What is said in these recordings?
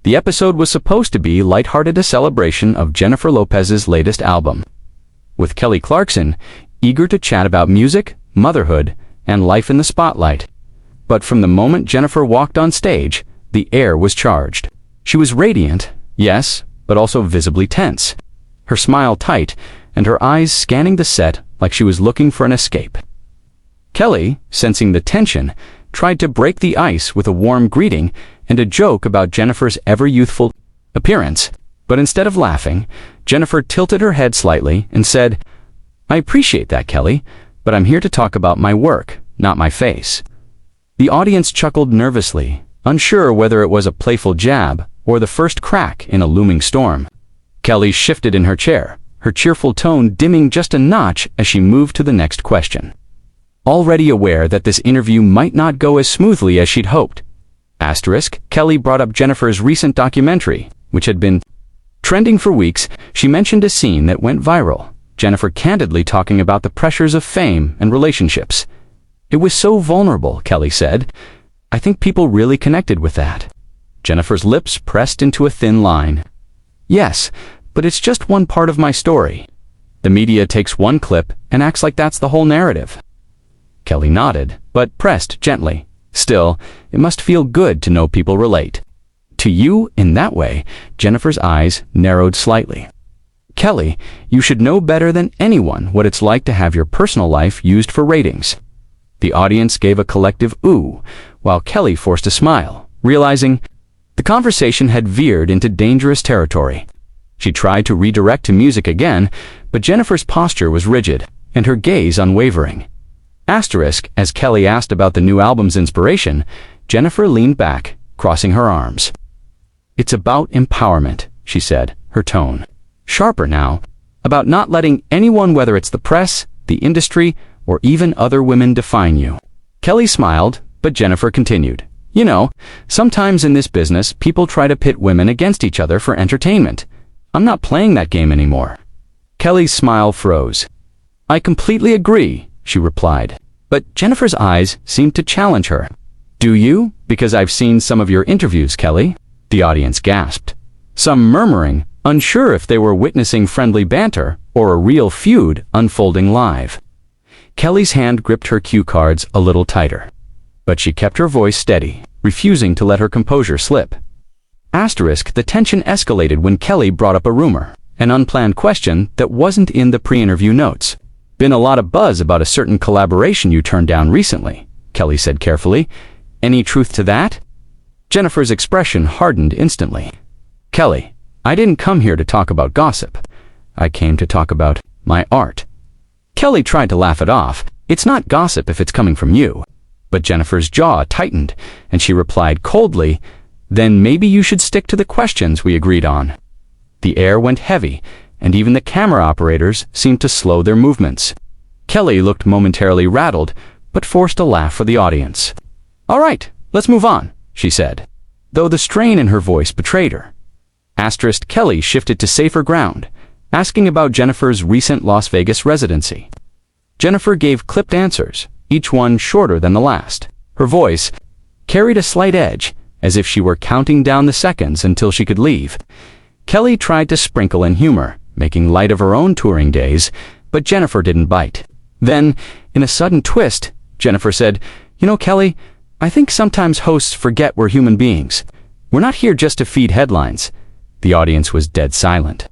The episode was supposed to be lighthearted, a celebration of Jennifer Lopez's latest album, with Kelly Clarkson eager to chat about music, motherhood, and life in the spotlight. But from the moment Jennifer walked on stage, the air was charged. She was radiant, yes, but also visibly tense, her smile tight and her eyes scanning the set like she was looking for an escape. Kelly, sensing the tension, tried to break the ice with a warm greeting and a joke about Jennifer's ever-youthful appearance. But instead of laughing, Jennifer tilted her head slightly and said, "I appreciate that, Kelly, but I'm here to talk about my work, not my face." The audience chuckled nervously, unsure whether it was a playful jab or the first crack in a looming storm. Kelly shifted in her chair, her cheerful tone dimming just a notch as she moved to the next question. Already aware that this interview might not go as smoothly as she'd hoped. Kelly brought up Jennifer's recent documentary, which had been trending for weeks. She mentioned a scene that went viral, Jennifer candidly talking about the pressures of fame and relationships. "It was so vulnerable," Kelly said. "I think people really connected with that." Jennifer's lips pressed into a thin line. "Yes, but it's just one part of my story. The media takes one clip and acts like that's the whole narrative." Kelly nodded, but pressed gently. "Still, it must feel good to know people relate to you in that way." Jennifer's eyes narrowed slightly. "Kelly, you should know better than anyone what it's like to have your personal life used for ratings." The audience gave a collective ooh, while Kelly forced a smile, realizing the conversation had veered into dangerous territory. She tried to redirect to music again, but Jennifer's posture was rigid, and her gaze unwavering. As Kelly asked about the new album's inspiration, Jennifer leaned back, crossing her arms. "It's about empowerment," she said, her tone sharper now, "about not letting anyone, whether it's the press, the industry, or even other women, define you." Kelly smiled, but Jennifer continued, "You know, sometimes in this business, people try to pit women against each other for entertainment. I'm not playing that game anymore." Kelly's smile froze. "I completely agree," she replied. But Jennifer's eyes seemed to challenge her. "Do you? Because I've seen some of your interviews, Kelly." The audience gasped, some murmuring, unsure if they were witnessing friendly banter or a real feud unfolding live. Kelly's hand gripped her cue cards a little tighter, but she kept her voice steady, refusing to let her composure slip. The tension escalated when Kelly brought up a rumor, an unplanned question that wasn't in the pre-interview notes. "Been a lot of buzz about a certain collaboration you turned down recently," Kelly said carefully. "Any truth to that?" Jennifer's expression hardened instantly. "Kelly, I didn't come here to talk about gossip. I came to talk about my art." Kelly tried to laugh it off. "It's not gossip if it's coming from you." But Jennifer's jaw tightened, and she replied coldly, "Then maybe you should stick to the questions we agreed on." The air went heavy, and even the camera operators seemed to slow their movements. Kelly looked momentarily rattled, but forced a laugh for the audience. "All right, let's move on," she said, though the strain in her voice betrayed her. Kelly shifted to safer ground, asking about Jennifer's recent Las Vegas residency. Jennifer gave clipped answers, each one shorter than the last. Her voice carried a slight edge, as if she were counting down the seconds until she could leave. Kelly tried to sprinkle in humor, making light of her own touring days, but Jennifer didn't bite. Then, in a sudden twist, Jennifer said, "You know, Kelly, I think sometimes hosts forget we're human beings. We're not here just to feed headlines." The audience was dead silent.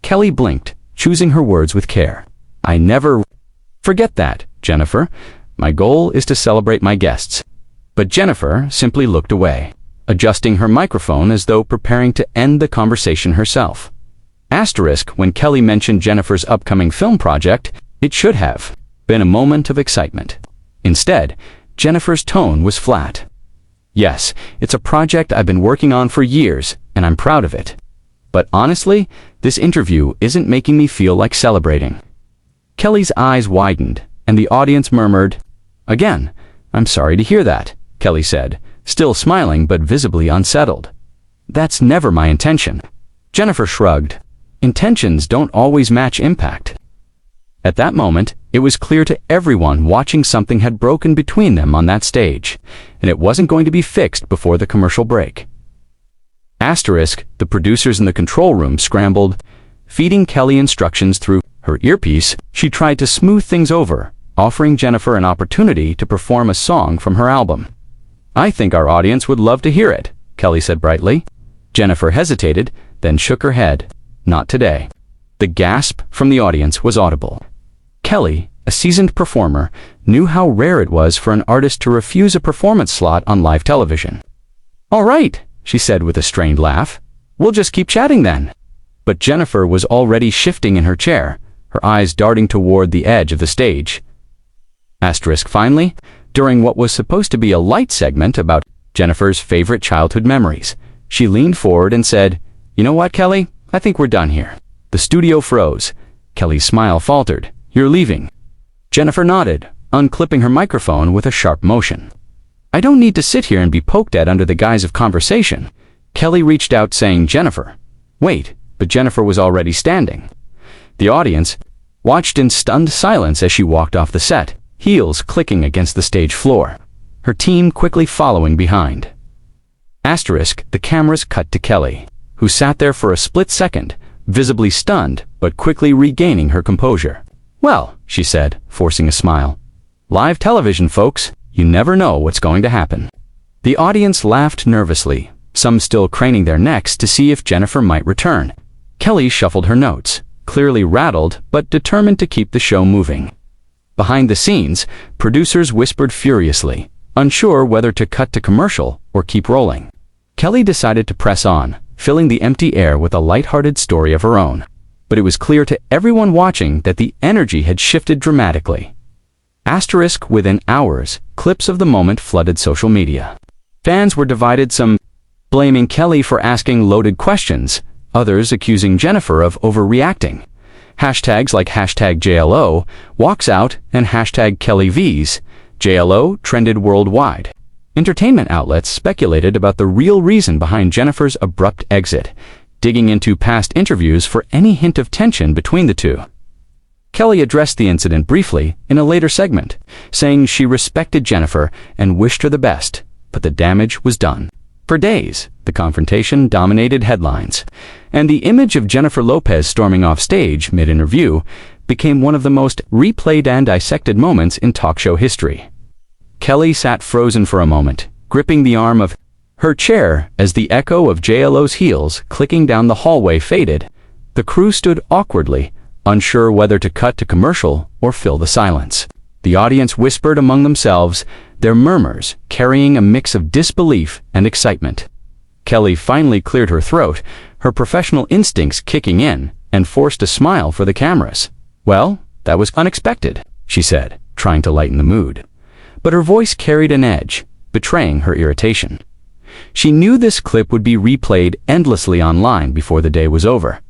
Kelly blinked, choosing her words with care. "I never forget that, Jennifer. My goal is to celebrate my guests." But Jennifer simply looked away, adjusting her microphone as though preparing to end the conversation herself. When Kelly mentioned Jennifer's upcoming film project, it should have been a moment of excitement. Instead, Jennifer's tone was flat. "Yes, it's a project I've been working on for years, and I'm proud of it. But honestly, this interview isn't making me feel like celebrating." Kelly's eyes widened, and the audience murmured, "Again, I'm sorry to hear that," Kelly said, still smiling but visibly unsettled. "That's never my intention." Jennifer shrugged. Intentions don't always match impact. At that moment, it was clear to everyone watching something had broken between them on that stage, and it wasn't going to be fixed before the commercial break. The producers in the control room scrambled, feeding Kelly instructions through her earpiece. She tried to smooth things over, offering Jennifer an opportunity to perform a song from her album. "I think our audience would love to hear it," Kelly said brightly. Jennifer hesitated, then shook her head. "Not today." The gasp from the audience was audible. Kelly, a seasoned performer, knew how rare it was for an artist to refuse a performance slot on live television. "All right," she said with a strained laugh. "We'll just keep chatting then." But Jennifer was already shifting in her chair, her eyes darting toward the edge of the stage. Finally, during what was supposed to be a light segment about Jennifer's favorite childhood memories, she leaned forward and said, "You know what, Kelly? I think we're done here." The studio froze. Kelly's smile faltered. "You're leaving?" Jennifer nodded, unclipping her microphone with a sharp motion. "I don't need to sit here and be poked at under the guise of conversation." Kelly reached out saying, "Jennifer." Wait, but Jennifer was already standing. The audience watched in stunned silence as she walked off the set, heels clicking against the stage floor, her team quickly following behind. The cameras cut to Kelly, who sat there for a split second, visibly stunned but quickly regaining her composure. "Well," she said, forcing a smile. "Live television, folks. You never know what's going to happen." The audience laughed nervously, some still craning their necks to see if Jennifer might return. Kelly shuffled her notes, clearly rattled but determined to keep the show moving. Behind the scenes, producers whispered furiously, unsure whether to cut to commercial or keep rolling. Kelly decided to press on, filling the empty air with a lighthearted story of her own. But it was clear to everyone watching that the energy had shifted dramatically. Within hours, clips of the moment flooded social media. Fans were divided, some blaming Kelly for asking loaded questions, others accusing Jennifer of overreacting. Hashtags like #JLO walks out and #KellyVs JLO trended worldwide. Entertainment outlets speculated about the real reason behind Jennifer's abrupt exit, digging into past interviews for any hint of tension between the two. Kelly addressed the incident briefly in a later segment, saying she respected Jennifer and wished her the best, but the damage was done. For days, the confrontation dominated headlines, and the image of Jennifer Lopez storming off stage mid-interview became one of the most replayed and dissected moments in talk show history. Kelly sat frozen for a moment, gripping the arm of her chair as the echo of JLO's heels clicking down the hallway faded. The crew stood awkwardly, unsure whether to cut to commercial or fill the silence. The audience whispered among themselves, their murmurs carrying a mix of disbelief and excitement. Kelly finally cleared her throat, her professional instincts kicking in, and forced a smile for the cameras. "Well, that was unexpected," she said, trying to lighten the mood. But her voice carried an edge, betraying her irritation. She knew this clip would be replayed endlessly online before the day was over,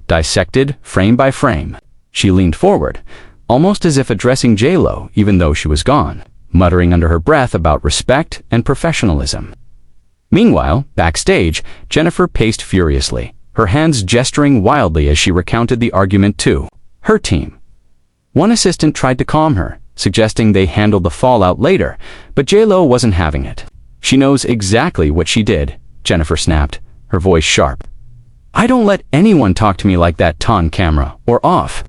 dissected frame by frame. She leaned forward, almost as if addressing JLo even though she was gone, muttering under her breath about respect and professionalism. Meanwhile, backstage, Jennifer paced furiously, her hands gesturing wildly as she recounted the argument to her team. One assistant tried to calm her, suggesting they handled the fallout later, but JLo wasn't having it. "She knows exactly what she did," Jennifer snapped, her voice sharp. "I don't let anyone talk to me like that, on camera or off."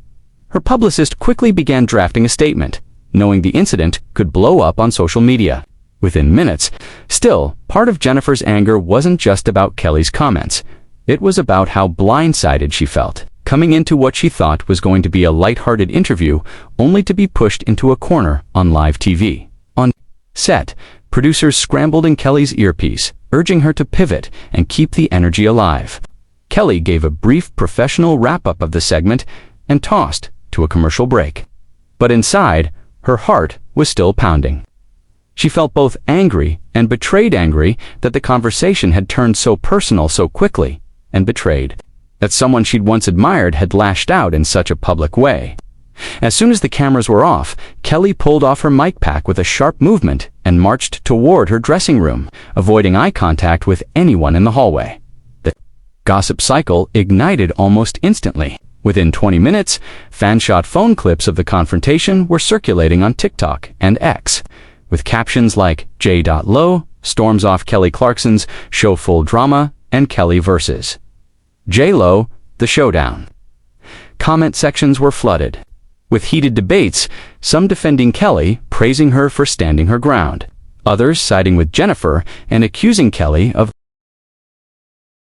Her publicist quickly began drafting a statement, knowing the incident could blow up on social media. Within minutes, still, part of Jennifer's anger wasn't just about Kelly's comments. It was about how blindsided she felt, coming into what she thought was going to be a lighthearted interview, only to be pushed into a corner on live TV. On set, producers scrambled in Kelly's earpiece, urging her to pivot and keep the energy alive. Kelly gave a brief professional wrap-up of the segment and tossed to a commercial break. But inside, her heart was still pounding. She felt both angry and betrayed, angry that the conversation had turned so personal so quickly, and betrayed that someone she'd once admired had lashed out in such a public way. As soon as the cameras were off, Kelly pulled off her mic pack with a sharp movement and marched toward her dressing room, avoiding eye contact with anyone in the hallway. The gossip cycle ignited almost instantly. Within 20 minutes, fan-shot phone clips of the confrontation were circulating on TikTok and X, with captions like J.Lo storms off Kelly Clarkson's show full drama and Kelly versus J-Lo, the showdown. Comment sections were flooded with heated debates, some defending Kelly, praising her for standing her ground, others siding with Jennifer and accusing Kelly of